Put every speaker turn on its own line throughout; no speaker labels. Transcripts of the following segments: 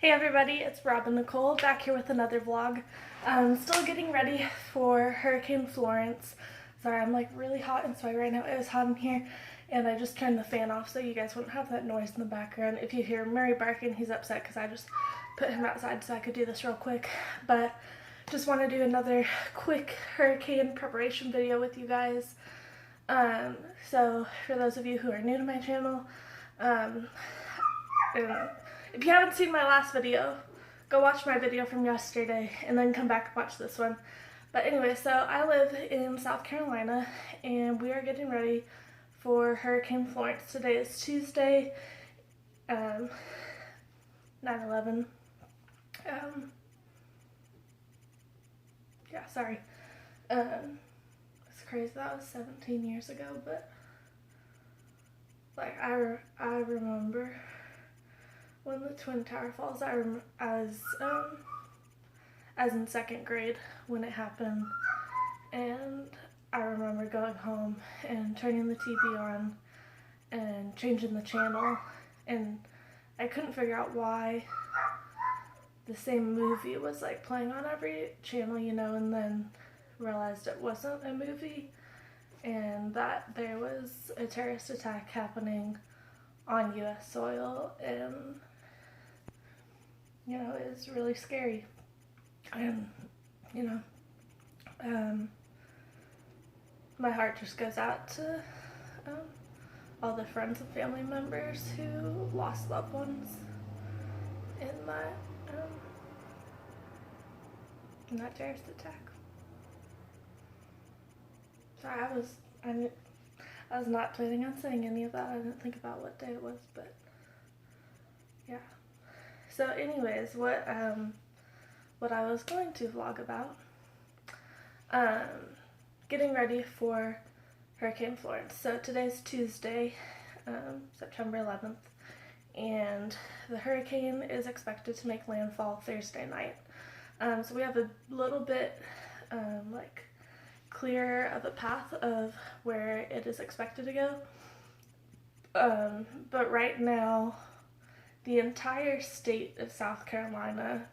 Hey everybody, it's Rob and Nicole back here with another vlog. Still getting ready for Hurricane Florence. Sorry, I'm like really hot and sweaty right now. It was hot in here and I just turned the fan off so you guys wouldn't have that noise in the background. If you hear Murray barking, he's upset because I just put him outside so I could do this real quick. But just want to do another quick hurricane preparation video with you guys. So for those of you who are new to my channel, if you haven't seen my last video, go watch my video from yesterday and then come back and watch this one. But anyway, so I live in South Carolina and we are getting ready for Hurricane Florence. Today is Tuesday, 9/11. Yeah, sorry. It's crazy, that was 17 years ago, but like I remember when the Twin Tower falls. I was in second grade when it happened, and I remember going home and turning the TV on and changing the channel, and I couldn't figure out why the same movie was like playing on every channel, you know, and then realized it wasn't a movie and that there was a terrorist attack happening on US soil, and you know, it was really scary. And you know, my heart just goes out to all the friends and family members who lost loved ones in that terrorist attack. Sorry, I was not planning on saying any of that. I didn't think about what day it was, but yeah. So anyways, what I was going to vlog about, getting ready for Hurricane Florence. So today's Tuesday, September 11th, and the hurricane is expected to make landfall Thursday night. So we have a little bit like clearer of a path of where it is expected to go. But right now, the entire state of South Carolina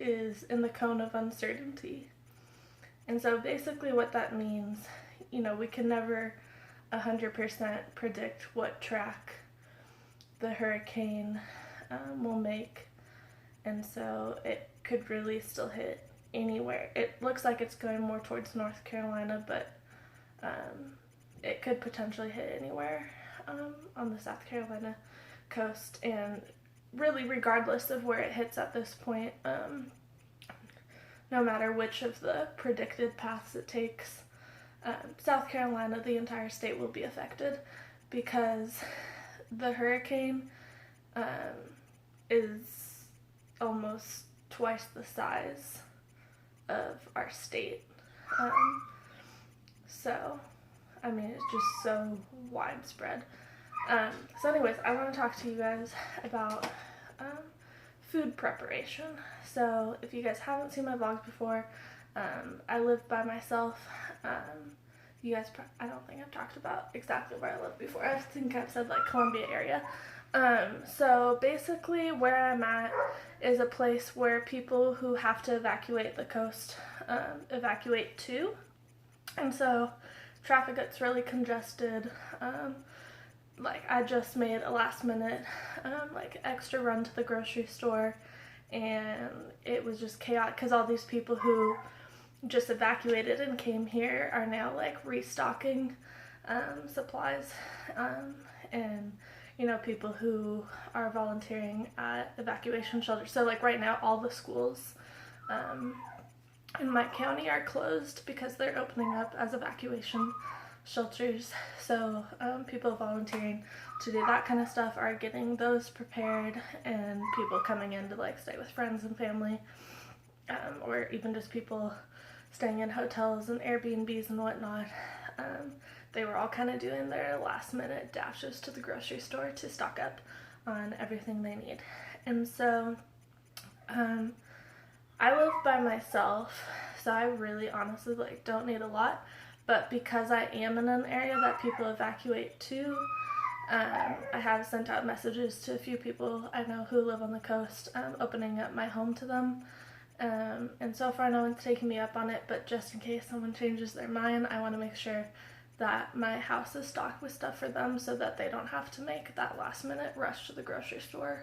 is in the cone of uncertainty. And so basically what that means, you know, we can never 100% predict what track the hurricane will make. And so it could really still hit anywhere. It looks like it's going more towards North Carolina, but it could potentially hit anywhere on the South Carolina coast. And really, regardless of where it hits at this point, no matter which of the predicted paths it takes, South Carolina, the entire state, will be affected because the hurricane is almost twice the size of our state. So, I mean, it's just so widespread. So anyways, I want to talk to you guys about food preparation. So if you guys haven't seen my vlogs before, I live by myself. You guys, I don't think I've talked about exactly where I live before. I think I've said like Columbia area. So basically where I'm at is a place where people who have to evacuate the coast evacuate to. And so traffic gets really congested. Like I just made a last minute like extra run to the grocery store, and it was just chaotic because all these people who just evacuated and came here are now like restocking supplies, and you know, people who are volunteering at evacuation shelters. So like right now all the schools in my county are closed because they're opening up as evacuation shelters. So people volunteering to do that kind of stuff are getting those prepared, and people coming in to like stay with friends and family, or even just people staying in hotels and Airbnbs and whatnot. They were all kind of doing their last minute dashes to the grocery store to stock up on everything they need. And so I live by myself, so I really honestly like don't need a lot. But because I am in an area that people evacuate to, I have sent out messages to a few people I know who live on the coast, opening up my home to them. And so far no one's taken me up on it, but just in case someone changes their mind, I want to make sure that my house is stocked with stuff for them so that they don't have to make that last minute rush to the grocery store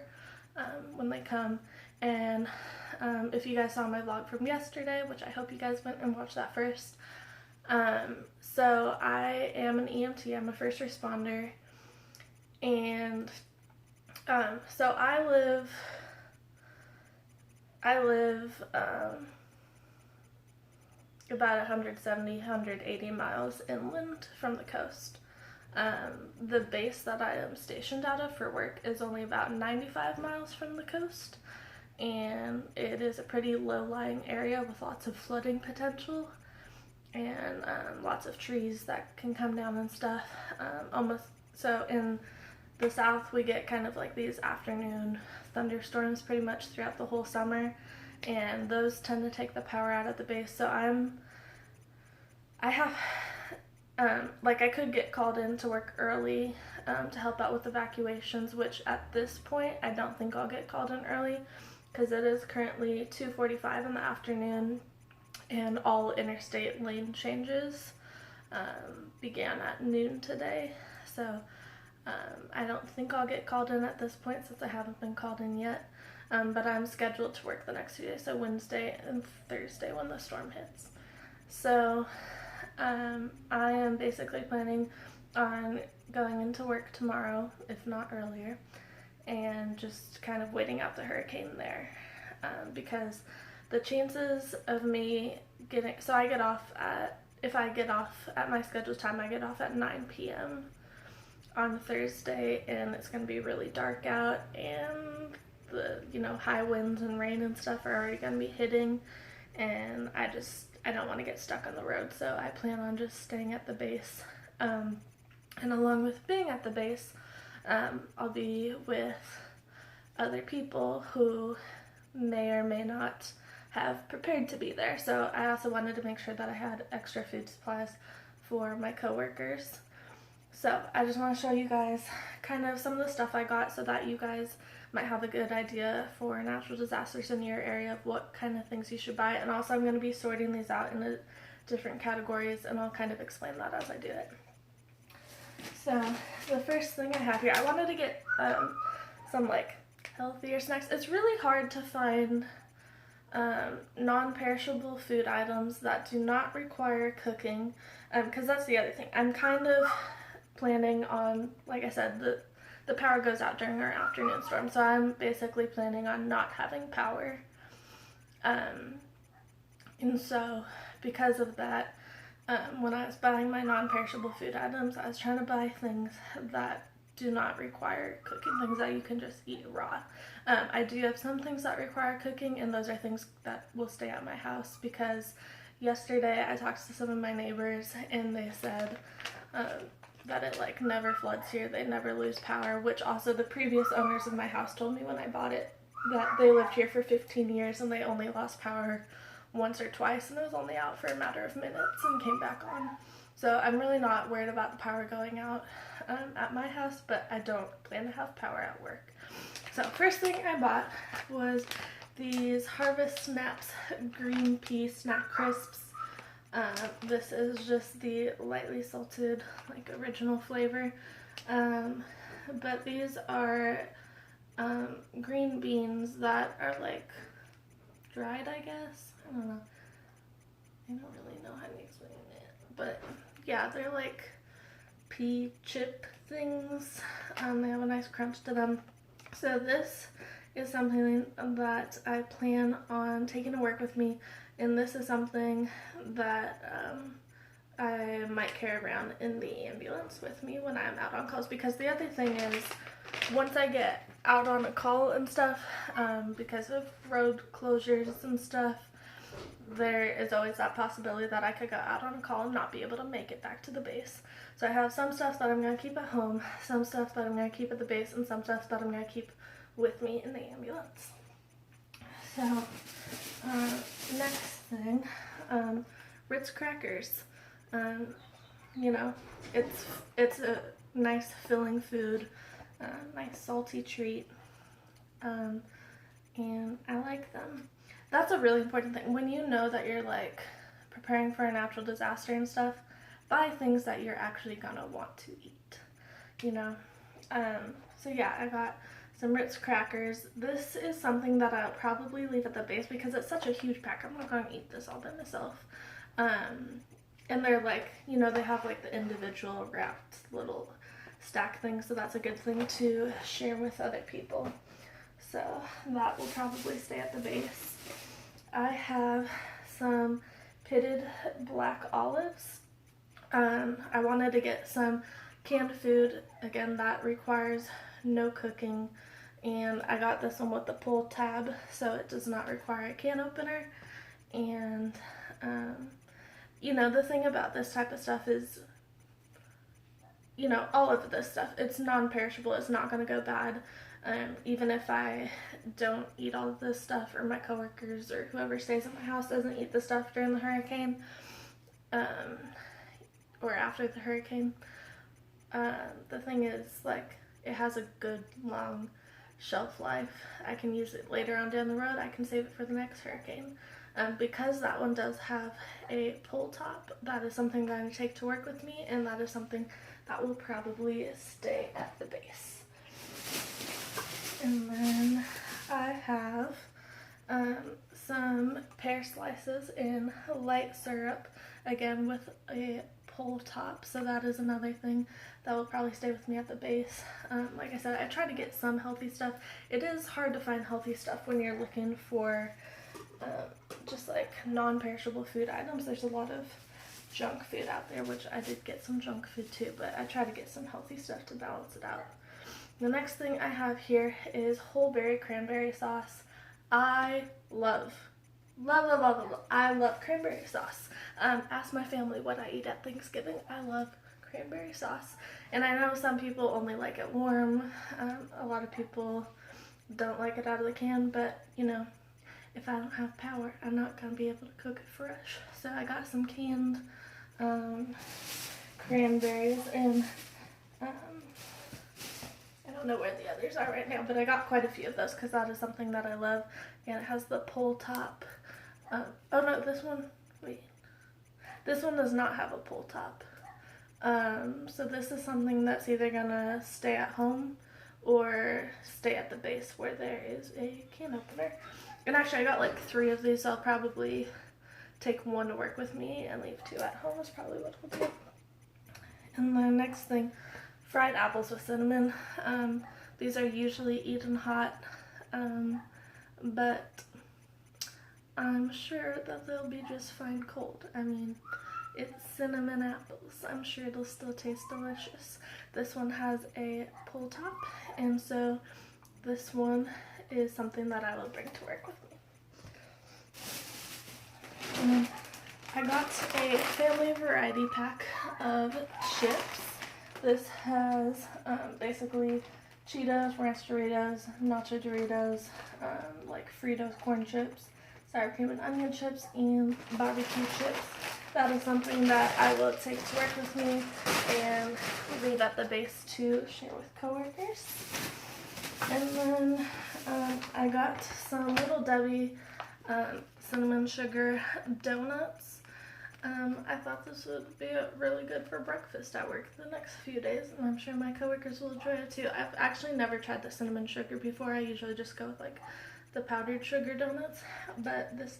when they come. And if you guys saw my vlog from yesterday, which I hope you guys went and watched that first, so I am an EMT, I'm a first responder, and so I live about 170, 180 miles inland from the coast. The base that I am stationed out of for work is only about 95 miles from the coast, and it is a pretty low-lying area with lots of flooding potential and lots of trees that can come down and stuff. So in the south we get kind of like these afternoon thunderstorms pretty much throughout the whole summer, and those tend to take the power out at the base. So I could get called in to work early to help out with evacuations, which at this point I don't think I'll get called in early because it is currently 2:45 in the afternoon and all interstate lane changes began at noon today. So I don't think I'll get called in at this point since I haven't been called in yet. But I'm scheduled to work the next 2 days, so Wednesday and Thursday when the storm hits. So I am basically planning on going into work tomorrow, if not earlier, and just kind of waiting out the hurricane there, because the chances of me getting, so I get off at, if I get off at my scheduled time, I get off at 9 p.m. on Thursday, and it's going to be really dark out, and the, high winds and rain and stuff are already going to be hitting, and I don't want to get stuck on the road, so I plan on just staying at the base. And along with being at the base, I'll be with other people who may or may not have prepared to be there. So I also wanted to make sure that I had extra food supplies for my coworkers. So I just want to show you guys kind of some of the stuff I got so that you guys might have a good idea for natural disasters in your area of what kind of things you should buy. And also I'm going to be sorting these out into different categories, and I'll kind of explain that as I do it. So the first thing I have here, I wanted to get some like healthier snacks. It's really hard to find non-perishable food items that do not require cooking, because that's the other thing. I'm kind of planning on, like I said, the power goes out during our afternoon storm, so I'm basically planning on not having power. And so because of that, when I was buying my non-perishable food items, I was trying to buy things that do not require cooking, things that you can just eat raw. I do have some things that require cooking, and those are things that will stay at my house, because yesterday I talked to some of my neighbors and they said that it like never floods here, they never lose power, which also the previous owners of my house told me when I bought it, that they lived here for 15 years and they only lost power once or twice, and it was only out for a matter of minutes and came back on. So I'm really not worried about the power going out at my house, but I don't plan to have power at work. So first thing I bought was these Harvest Snaps green pea snack crisps. This is just the lightly salted, like original flavor, but these are green beans that are like dried, I guess. I don't know. I don't really know how to explain it, but yeah, they're like pea chip things. They have a nice crunch to them. So this is something that I plan on taking to work with me, and this is something that I might carry around in the ambulance with me when I'm out on calls, because the other thing is, once I get out on a call and stuff, because of road closures and stuff, there is always that possibility that I could go out on a call and not be able to make it back to the base. So I have some stuff that I'm going to keep at home, some stuff that I'm going to keep at the base, and some stuff that I'm going to keep with me in the ambulance. So, next thing, Ritz crackers. You know, it's nice filling food, nice salty treat, and I like them. That's a really important thing. When you know that you're like preparing for a natural disaster and stuff, buy things that you're actually gonna want to eat, you know? So yeah, I got some Ritz crackers. This is something that I'll probably leave at the base because it's such a huge pack. I'm not gonna eat this all by myself. And they're like, you know, they have like the individual wrapped little stack things, so that's a good thing to share with other people. So that will probably stay at the base. I have some pitted black olives. I wanted to get some canned food. Again, that requires no cooking. And I got this one with the pull tab, so it does not require a can opener. And, you know, the thing about this type of stuff is, you know, all of this stuff, it's non-perishable. It's not going to go bad. Even if I don't eat all of this stuff, or my coworkers or whoever stays at my house doesn't eat the stuff during the hurricane, or after the hurricane, the thing is, like, it has a good long shelf life. I can use it later on down the road. I can save it for the next hurricane. Because that one does have a pull top, that is something that I take to work with me, and that is something that will probably stay at the base. And then I have some pear slices in light syrup, again with a pull top, so that is another thing that will probably stay with me at the base. Like I said, I try to get some healthy stuff. It is hard to find healthy stuff when you're looking for just like non-perishable food items. There's a lot of junk food out there, which I did get some junk food too, but I try to get some healthy stuff to balance it out. The next thing I have here is whole berry cranberry sauce. I love cranberry sauce. Ask my family what I eat at Thanksgiving. I love cranberry sauce. And I know some people only like it warm. A lot of people don't like it out of the can, but you know, if I don't have power, I'm not going to be able to cook it fresh. So I got some canned cranberries, and I don't know where the others are right now, but I got quite a few of those because that is something that I love. And it has the pull top. Oh no, this one does not have a pull top. So this is something that's either gonna stay at home or stay at the base where there is a can opener. And actually I got like 3 of these, so I'll probably take 1 to work with me and leave 2 at home is probably what we'll do. And the next thing, fried apples with cinnamon. These are usually eaten hot, but I'm sure that they'll be just fine cold. I mean, it's cinnamon apples. I'm sure it'll still taste delicious. This one has a pull top, and so this one is something that I will bring to work with me. I got a family variety pack of chips. This has basically Cheetos, Ranch Doritos, Nacho Doritos, like Fritos corn chips, sour cream and onion chips, and barbecue chips. That is something that I will take to work with me and leave at the base to share with coworkers. And then I got some Little Debbie cinnamon sugar donuts. I thought this would be really good for breakfast at work the next few days, and I'm sure my coworkers will enjoy it too. I've actually never tried the cinnamon sugar before. I usually just go with like the powdered sugar donuts, but this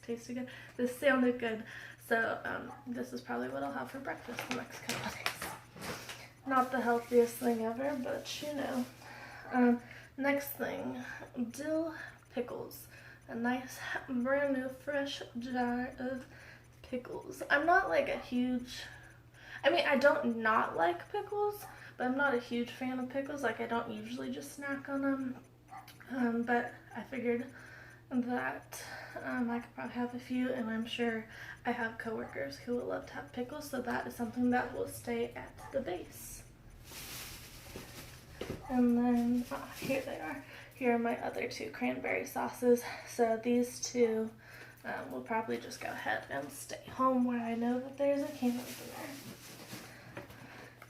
tasted good. This sounded good, so this is probably what I'll have for breakfast the next couple of days. Not the healthiest thing ever, but you know. Next thing, dill pickles. A nice brand new fresh jar of pickles. I'm not like a huge, I mean, I don't not like pickles, but I'm not a huge fan of pickles. Like, I don't usually just snack on them, but I figured that I could probably have a few, and I'm sure I have coworkers who would love to have pickles, so that is something that will stay at the base. And then, here they are. Here are my other 2 cranberry sauces. So these 2 will probably just go ahead and stay home where I know that there's a can opener.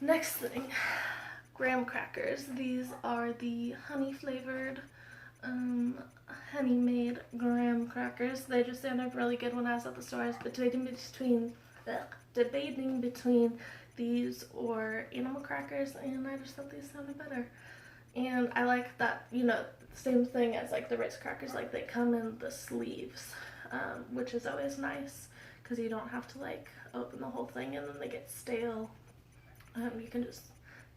Next thing, graham crackers. These are the honey flavored, honey made graham crackers. They just sounded really good when I was at the store. I was debating between these or animal crackers, and I just thought these sounded better. And I like that, you know, same thing as like the Ritz crackers, like they come in the sleeves, which is always nice because you don't have to like open the whole thing and then they get stale. You can just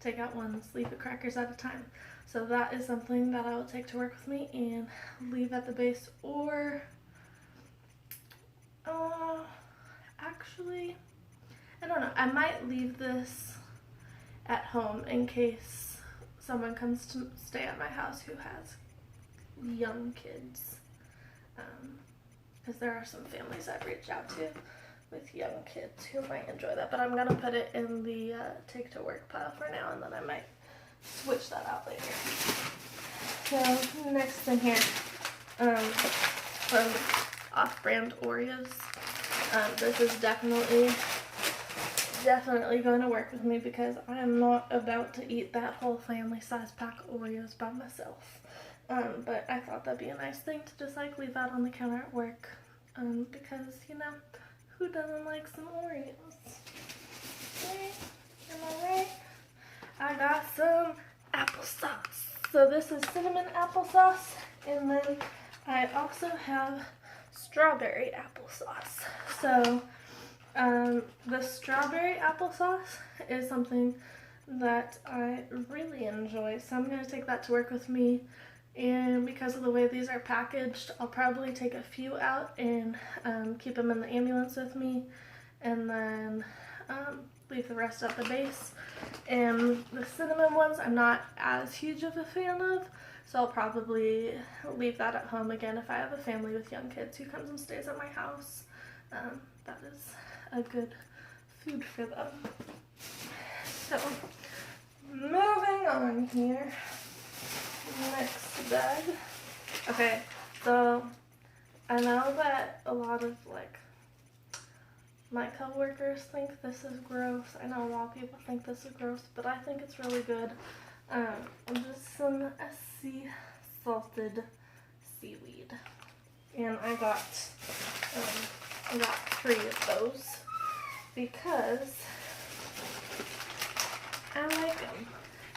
take out one sleeve of crackers at a time. So that is something that I will take to work with me and leave at the base, or actually, I don't know, I might leave this at home in case someone comes to stay at my house who has young kids, because there are some families I've reached out to with young kids who might enjoy that, but I'm gonna put it in the take to work pile for now, and then I might switch that out later. So next thing here, some off-brand Oreos. This is definitely going to work with me because I am not about to eat that whole family size pack of Oreos by myself. But I thought that'd be a nice thing to just like leave out on the counter at work, because, you know, who doesn't like some Oreos? Okay, am I right? I got some applesauce. So this is cinnamon applesauce, and then I also have strawberry applesauce. So the strawberry applesauce is something that I really enjoy, so I'm going to take that to work with me. And because of the way these are packaged, I'll probably take a few out and keep them in the ambulance with me, and then leave the rest at the base. And the cinnamon ones I'm not as huge of a fan of, so I'll probably leave that at home again if I have a family with young kids who comes and stays at my house. That is a good food for them. So, moving on here. Next bag. Okay, so I know that a lot of like my coworkers think this is gross. I know a lot of people think this is gross, but I think it's really good. Just some sea salted seaweed, and I got 3 of those because I like them.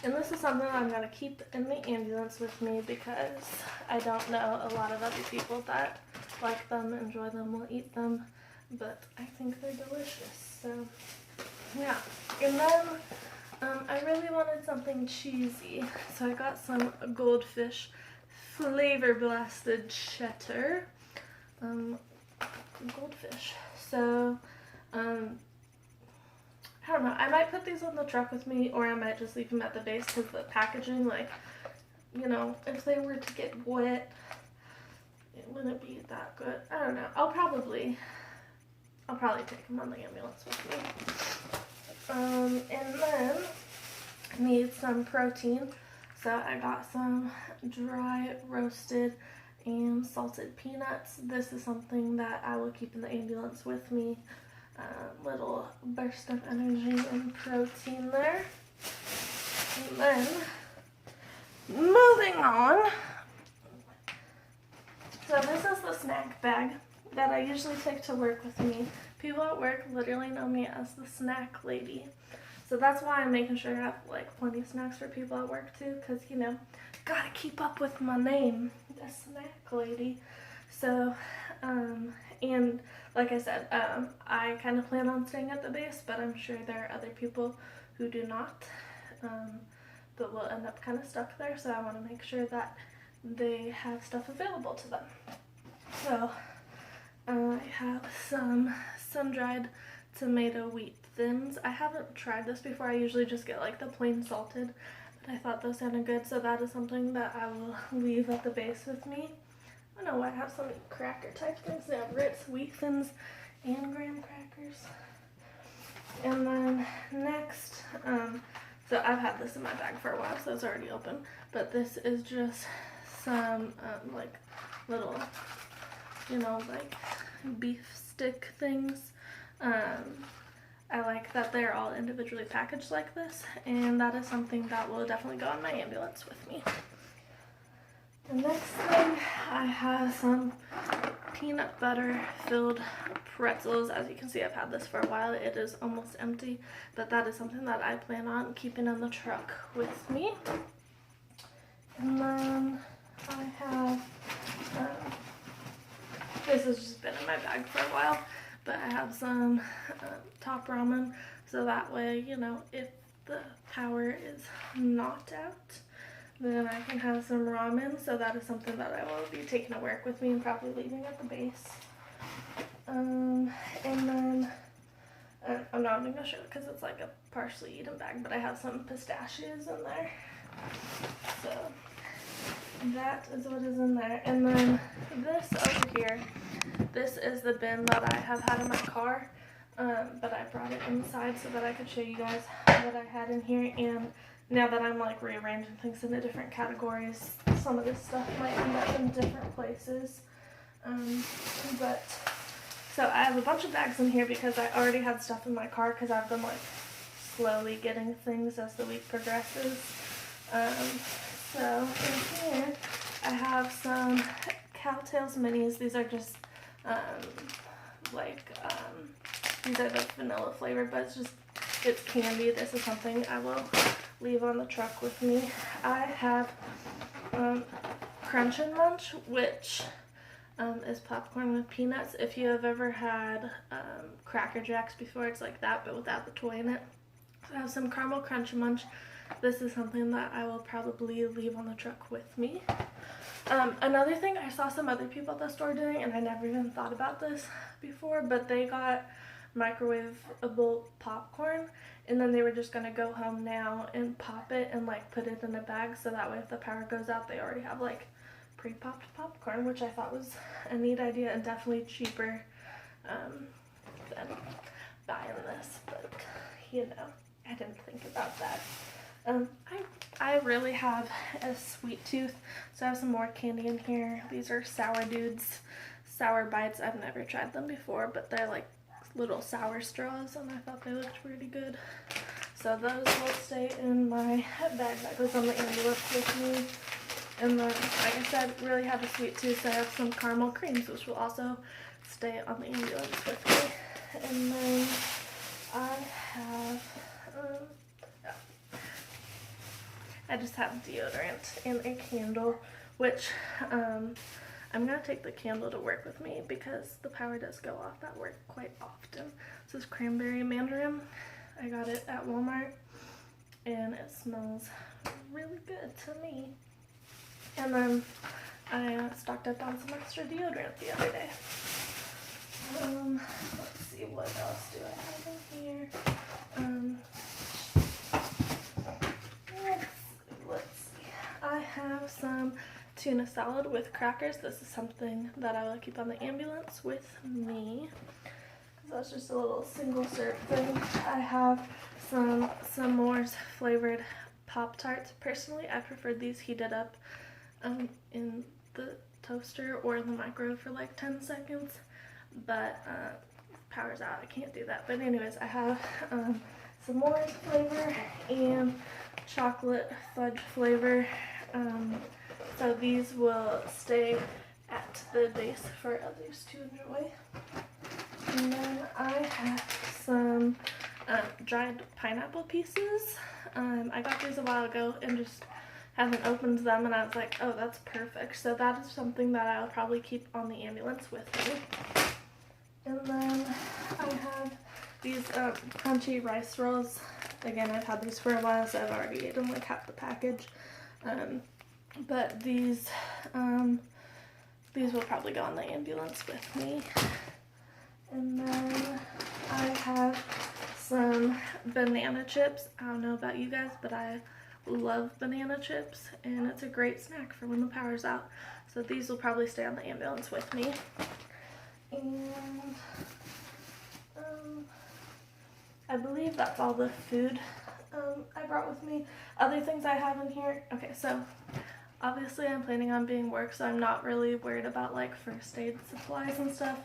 And this is something I'm going to keep in the ambulance with me because I don't know a lot of other people that like them, enjoy them, will eat them, but I think they're delicious. So, yeah. And then I really wanted something cheesy, so I got some Goldfish flavor blasted cheddar. Goldfish. So, I don't know, I might put these on the truck with me, or I might just leave them at the base because the packaging, like, you know, if they were to get wet, it wouldn't be that good. I don't know. I'll probably take them on the ambulance with me. And then I need some protein, so I got some dry roasted and salted peanuts. This is something that I will keep in the ambulance with me. Little burst of energy and protein there. And then, moving on. So this is the snack bag that I usually take to work with me. People at work literally know me as the snack lady. So that's why I'm making sure I have like plenty of snacks for people at work too, because, you know, gotta keep up with my name, the snack lady. So, and like I said, I kind of plan on staying at the base, but I'm sure there are other people who do not, but will end up kind of stuck there, so I want to make sure that they have stuff available to them. So, I have some sun-dried tomato wheat thins. I haven't tried this before. I usually just get like the plain salted, but I thought those sounded good, so that is something that I will leave at the base with me. I don't know why I have so many cracker type things. They have Ritz, wheat thins, and graham crackers. And then next, so I've had this in my bag for a while, so it's already open, but this is just some like little, you know, like beef stick things. I like that they're all individually packaged like this, and that is something that will definitely go on my ambulance with me. The next thing, I have some peanut butter filled pretzels. As you can see, I've had this for a while. It is almost empty, but that is something that I plan on keeping in the truck with me. And then I have, this has just been in my bag for a while, but I have some top ramen, so that way, you know, if the power is knocked out, then I can have some ramen. So that is something that I will be taking to work with me and probably leaving at the base. And then I'm not even gonna show it because it's like a partially eaten bag, but I have some pistachios in there. So that is what is in there. And then this over here, this is the bin that I have had in my car, but I brought it inside so that I could show you guys what I had in here. And now that I'm like rearranging things into different categories, some of this stuff might end up in different places. But so I have a bunch of bags in here because I already had stuff in my car because I've been like slowly getting things as the week progresses. So in here I have some Cowtails minis. These are just these are the vanilla flavored, but it's candy. This is something I will leave on the truck with me. I have Crunch and Munch, which is popcorn with peanuts. If you have ever had Cracker Jacks before, it's like that but without the toy in it. So I have some caramel Crunch and Munch. This is something that I will probably leave on the truck with me. Another thing I saw some other people at the store doing, and I never even thought about this before, but they got microwavable popcorn, and then they were just gonna go home now and pop it and like put it in a bag, so that way if the power goes out they already have like pre-popped popcorn, which I thought was a neat idea and definitely cheaper than buying this. But you know, I didn't think about that. I really have a sweet tooth, so I have some more candy in here. These are Sour Dudes Sour Bites. I've never tried them before, but they're like little sour straws, and I thought they looked pretty good. So those will stay in my bag that goes on the ambulance with me. And then, like I said, really have a sweet tooth, so I have some caramel creams, which will also stay on the ambulance with me. And then I have, I just have deodorant and a candle, which I'm going to take the candle to work with me because the power does go off at work quite often. This is cranberry mandarin. I got it at Walmart, and it smells really good to me. And then I stocked up on some extra deodorant the other day. Let's see, what else do I have in here? Let's see. I have some tuna salad with crackers. This is something that I will keep on the ambulance with me. That's just a little single serve thing. I have some s'mores flavored Pop-Tarts. Personally, I prefer these heated up in the toaster or in the microwave for like 10 seconds, but power's out, I can't do that. But anyways, I have s'mores flavor and chocolate fudge flavor. So these will stay at the base for others to enjoy. And then I have some dried pineapple pieces. I got these a while ago and just haven't opened them, and I was like, oh, that's perfect. So that is something that I'll probably keep on the ambulance with me. And then I have these crunchy rice rolls. Again, I've had these for a while, so I've already eaten like half the package. But these will probably go on the ambulance with me. And then I have some banana chips. I don't know about you guys, but I love banana chips, and it's a great snack for when the power's out. So these will probably stay on the ambulance with me. And I believe that's all the food I brought with me. Other things I have in here. Okay, so obviously I'm planning on being work, so I'm not really worried about like first aid supplies and stuff.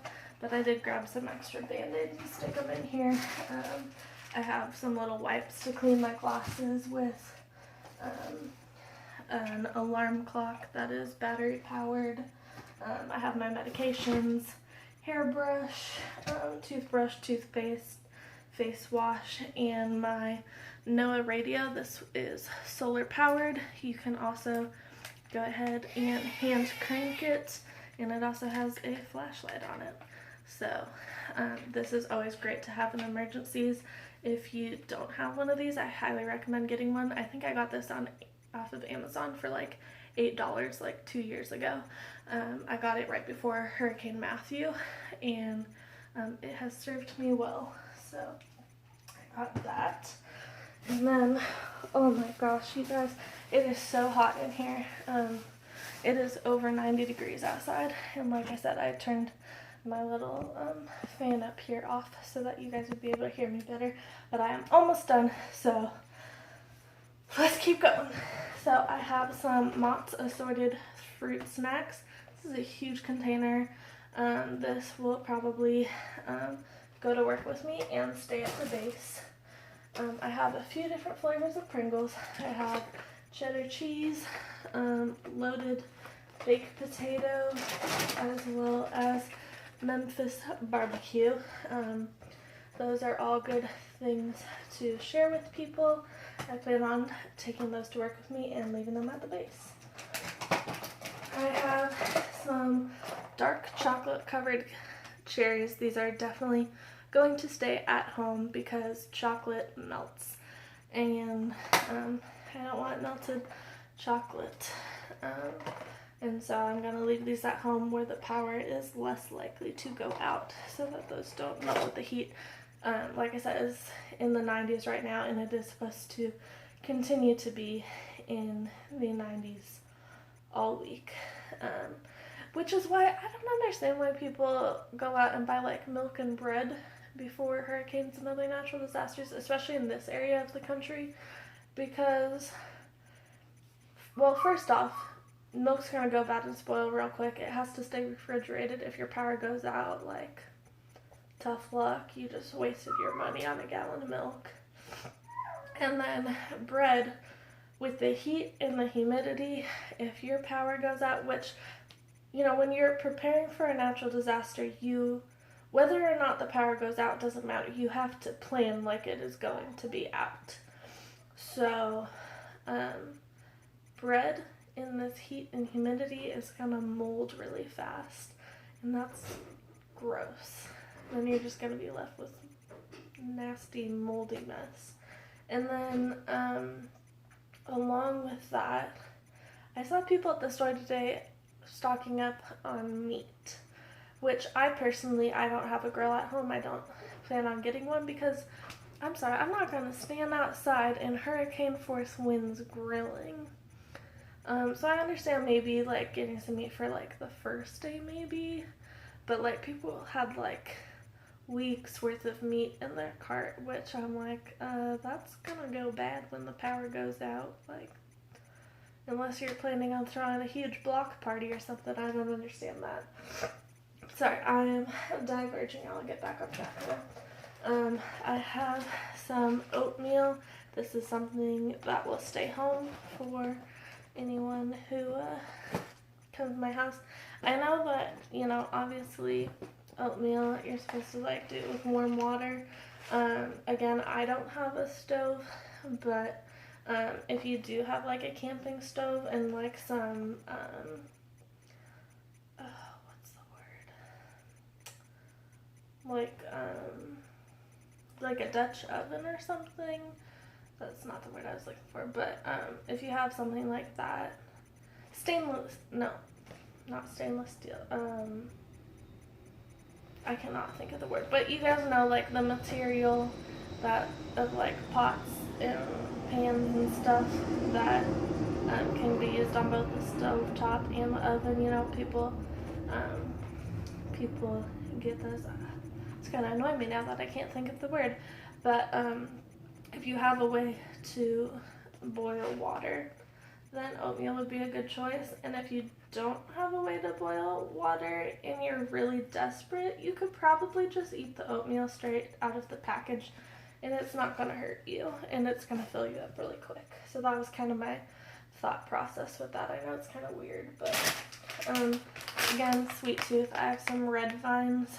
but I did grab some extra Band-Aids and stick them in here. I have some little wipes to clean my glasses with, an alarm clock that is battery powered. I have my medications, hairbrush, toothbrush, toothpaste, face wash, and my NOAA radio. This is solar powered. You can also go ahead and hand crank it, and it also has a flashlight on it. So this is always great to have in emergencies. If you don't have one of these, I highly recommend getting one. I think I got this off of Amazon for like $8 like 2 years ago. I got it right before Hurricane Matthew, and it has served me well. So I got that. And then, oh my gosh, you guys, it is so hot in here. It is over 90 degrees outside, and like I said, I turned my little fan up here off so that you guys would be able to hear me better, but I am almost done, so let's keep going. So I have some Mott's assorted fruit snacks. This is a huge container. This will probably go to work with me and stay at the base. I have a few different flavors of Pringles. I have cheddar cheese, loaded baked potato, as well as Memphis barbecue. Those are all good things to share with people. I plan on taking those to work with me and leaving them at the base. I have some dark chocolate covered cherries. These are definitely going to stay at home because chocolate melts, and I don't want melted chocolate. And so I'm going to leave these at home where the power is less likely to go out so that those don't melt with the heat. Like I said, it's in the 90s right now, and it is supposed to continue to be in the 90s all week. Which is why I don't understand why people go out and buy like milk and bread before hurricanes and other natural disasters, especially in this area of the country, because, well, first off, milk's gonna go bad and spoil real quick. It has to stay refrigerated. If your power goes out, like, tough luck. You just wasted your money on a gallon of milk. And then bread, with the heat and the humidity, if your power goes out, which, you know, when you're preparing for a natural disaster, whether or not the power goes out doesn't matter. You have to plan like it is going to be out. So, bread in this heat and humidity is gonna mold really fast, and that's gross. Then you're just gonna be left with nasty moldy mess. And then along with that, I saw people at the store today stocking up on meat, which I don't have a grill at home. I don't plan on getting one because, I'm sorry, I'm not gonna stand outside in hurricane force winds grilling. So I understand maybe, like, getting some meat for, like, the first day, maybe. But, like, people had, like, weeks worth of meat in their cart, which I'm like, that's gonna go bad when the power goes out. Like, unless you're planning on throwing a huge block party or something, I don't understand that. Sorry, I am diverging. I'll get back on track now. I have some oatmeal. This is something that will stay home for anyone who comes to my house. I know that, you know, obviously oatmeal, you're supposed to like do it with warm water. Again, I don't have a stove, but if you do have like a camping stove and like some what's the word, like a Dutch oven or something. That's not the word I was looking for, but if you have something like that, not stainless steel, I cannot think of the word, but you guys know, like, the material that, of like pots and pans and stuff that can be used on both the stove top and the oven. You know, people get those. It's gonna annoy me now that I can't think of the word, but if you have a way to boil water, then oatmeal would be a good choice. And if you don't have a way to boil water and you're really desperate, you could probably just eat the oatmeal straight out of the package, and it's not going to hurt you, and it's going to fill you up really quick. So that was kind of my thought process with that. I know it's kind of weird, but again, sweet tooth. I have some red vines,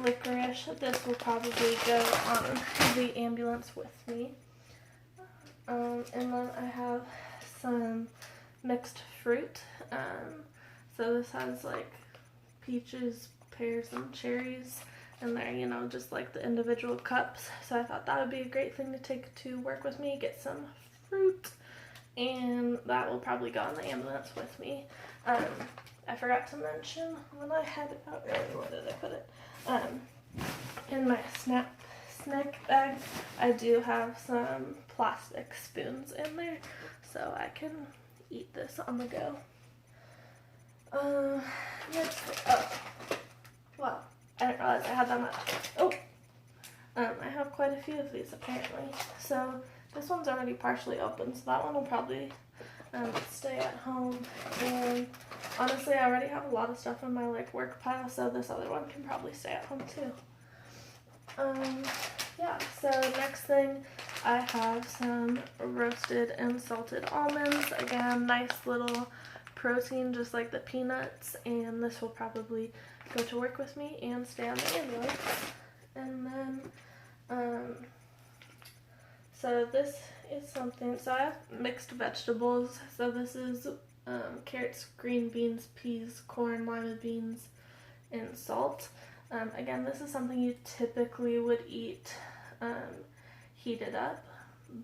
licorice. This will probably go on the ambulance with me. And then I have some mixed fruit. So this has like peaches, pears, and cherries in there, you know, just like the individual cups. So I thought that would be a great thing to take to work with me, get some fruit, and that will probably go on the ambulance with me. I forgot to mention when I had it out earlier, where did I put it? In my snack bag, I do have some plastic spoons in there, so I can eat this on the go. Wow, I didn't realize I had that much. I have quite a few of these apparently. So this one's already partially open, so that one will probably stay at home. And honestly, I already have a lot of stuff in my like work pile, so this other one can probably stay at home too. Yeah, so next thing, I have some roasted and salted almonds. Again, nice little protein, just like the peanuts, and this will probably go to work with me and stay on the ambulance. And then, so this is something, so I have mixed vegetables. So this is carrots, green beans, peas, corn, lima beans, and salt. Again, this is something you typically would eat heated up,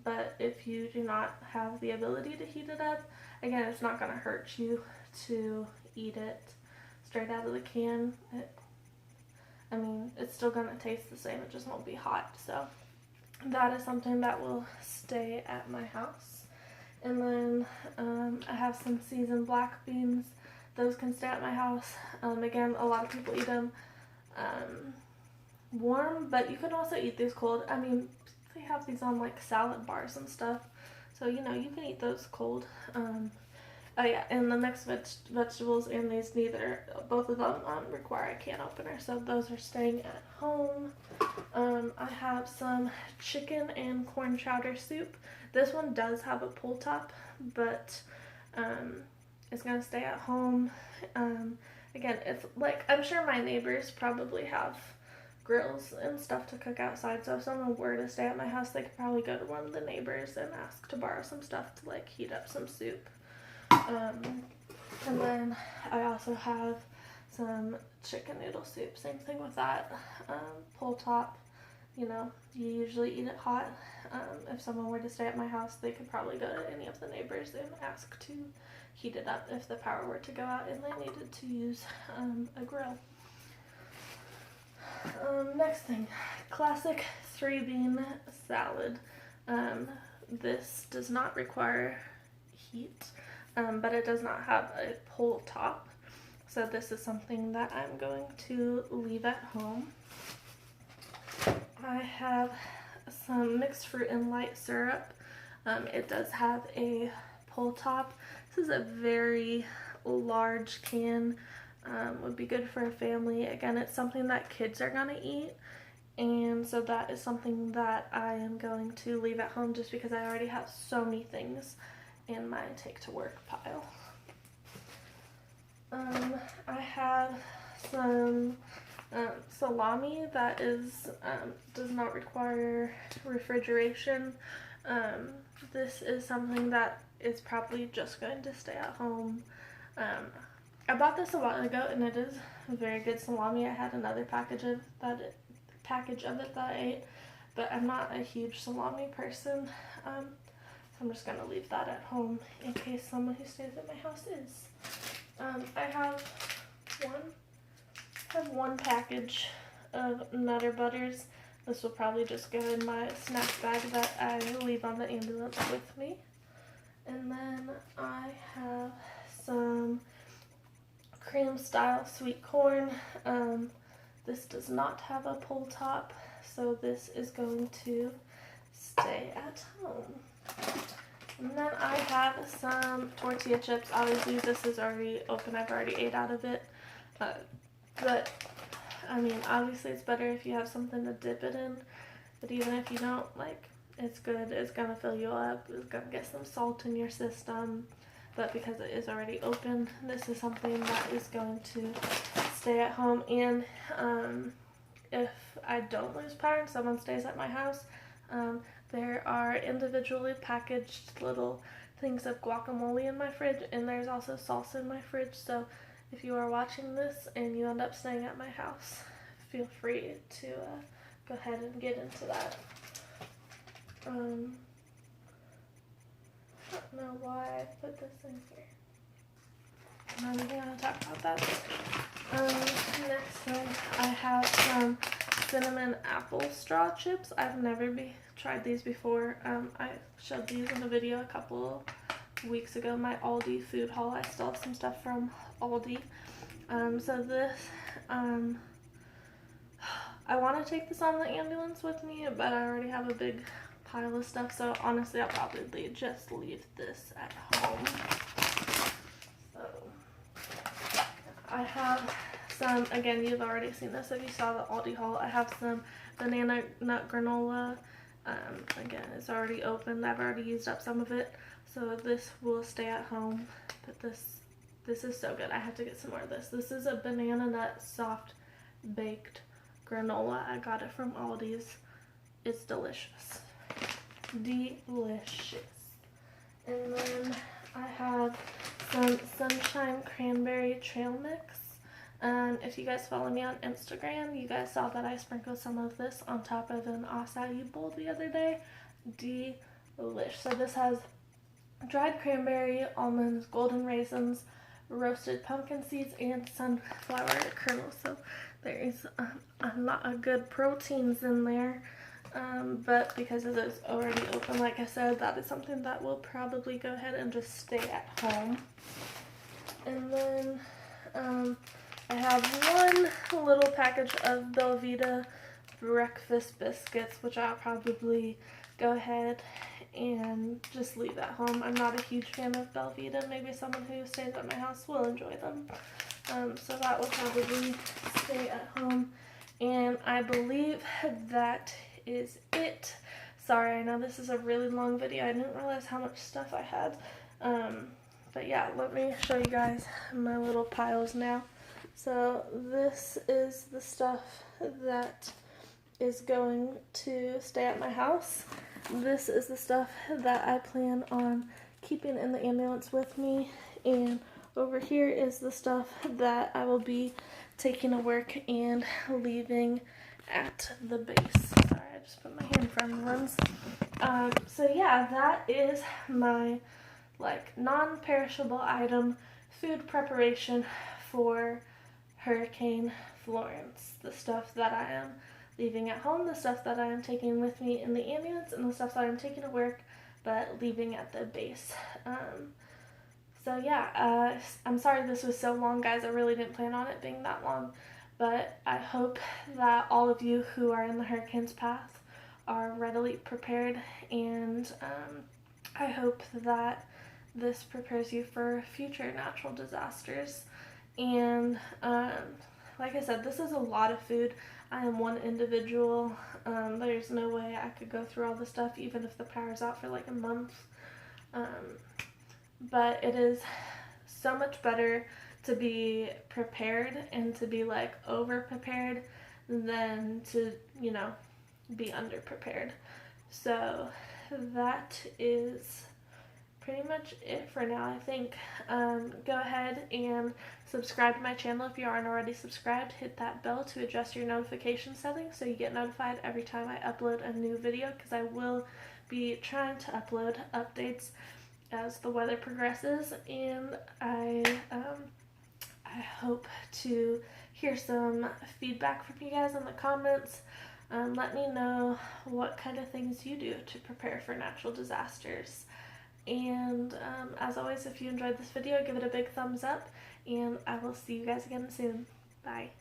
but if you do not have the ability to heat it up, again, it's not going to hurt you to eat it straight out of the can. It's still going to taste the same, it just won't be hot. So that is something that will stay at my house. And then I have some seasoned black beans. Those can stay at my house. Again, a lot of people eat them warm, but you can also eat these cold. They have these on like salad bars and stuff, so you know, you can eat those cold. Oh yeah, and the mixed vegetables and these, both of them require a can opener, so those are staying at home. I have some chicken and corn chowder soup. This one does have a pull top, but it's gonna stay at home. Again, it's like, I'm sure my neighbors probably have grills and stuff to cook outside, so if someone were to stay at my house, they could probably go to one of the neighbors and ask to borrow some stuff to like heat up some soup. And then I also have some chicken noodle soup, same thing with that. Pull top, you know, you usually eat it hot. If someone were to stay at my house, they could probably go to any of the neighbors and ask to heat it up if the power were to go out and they needed to use a grill. Next thing, classic 3-bean salad. This does not require heat, but it does not have a pull top. So this is something that I'm going to leave at home. I have some mixed fruit and light syrup. It does have a pull top. This is a very large can. Would be good for a family. Again, it's something that kids are gonna eat, and so that is something that I am going to leave at home just because I already have so many things in my take to work pile. I have some salami that does not require refrigeration. This is something that is probably just going to stay at home. I bought this a while ago, and it is a very good salami. I had another package of it that I ate, but I'm not a huge salami person, so I'm just going to leave that at home in case someone who stays at my house is. I have one package of Nutter Butters. This will probably just go in my snack bag that I leave on the ambulance with me. And then I have some cream style sweet corn. This does not have a pull top, so this is going to stay at home. And then I have some tortilla chips. Obviously this is already open. I've already ate out of it. But, I mean, obviously it's better if you have something to dip it in. But even if you don't, like, it's good. It's going to fill you up. It's going to get some salt in your system. But because it is already open, this is something that is going to stay at home. And if I don't lose power and someone stays at my house, there are individually packaged little things of guacamole in my fridge, and there's also salsa in my fridge. So if you are watching this and you end up staying at my house, feel free to go ahead and get into that. I don't know why I put this in here. I'm not going to talk about that. Next thing, I have some cinnamon apple straw chips. I've never tried these before. I showed these in a video a couple weeks ago, my Aldi food haul. I still have some stuff from Aldi. So this, I want to take this on the ambulance with me, but I already have a big pile of stuff, so honestly I'll probably just leave this at home. So I have some, again, you've already seen this if you saw the Aldi haul. I have some banana nut granola. Again, it's already opened. I've already used up some of it, so this will stay at home. But this is so good. I have to get some more of this. This is a banana nut soft baked granola. I got it from Aldi's. It's delicious. Delicious. And then I have some Sunshine Cranberry Trail Mix. If you guys follow me on Instagram, you guys saw that I sprinkled some of this on top of an acai bowl the other day. Delish. So this has dried cranberry, almonds, golden raisins, roasted pumpkin seeds, and sunflower kernels. So there is a lot of good proteins in there. But because it is already open, like I said, that is something that will probably go ahead and just stay at home. And then I have one little package of Belvita breakfast biscuits, which I'll probably go ahead and just leave at home. I'm not a huge fan of Belvita. Maybe someone who stays at my house will enjoy them. So that will probably stay at home. And I believe that is it. Sorry, I know this is a really long video. I didn't realize how much stuff I had. But yeah, let me show you guys my little piles now. So this is the stuff that is going to stay at my house. This is the stuff that I plan on keeping in the ambulance with me. And over here is the stuff that I will be taking to work and leaving at the base. Sorry, I just put my hand in front of the lens. So yeah, that is my non-perishable item food preparation for Hurricane Florence. The stuff that I am leaving at home, the stuff that I am taking with me in the ambulance, and the stuff that I'm taking to work but leaving at the base. So yeah, I'm sorry this was so long, guys. I really didn't plan on it being that long, but I hope that all of you who are in the hurricane's path are readily prepared, and I hope that this prepares you for future natural disasters. And like I said, this is a lot of food. I am one individual. There's no way I could go through all the stuff even if the power's out for like a month. But it is so much better to be prepared and to be like over prepared than to, you know, be underprepared. So that is pretty much it for now, I think. Go ahead and subscribe to my channel if you aren't already subscribed. Hit that bell to adjust your notification settings so you get notified every time I upload a new video, because I will be trying to upload updates as the weather progresses, and I hope to hear some feedback from you guys in the comments. Let me know what kind of things you do to prepare for natural disasters. And as always, if you enjoyed this video, give it a big thumbs up, and I will see you guys again soon. Bye.